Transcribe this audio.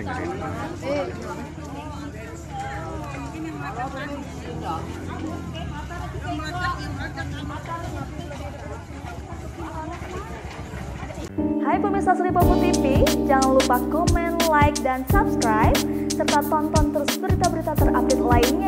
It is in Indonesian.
gede. Hai pemirsa Sri Popo TV, jangan lupa komen, like, dan subscribe, serta tonton terus berita-berita terupdate lainnya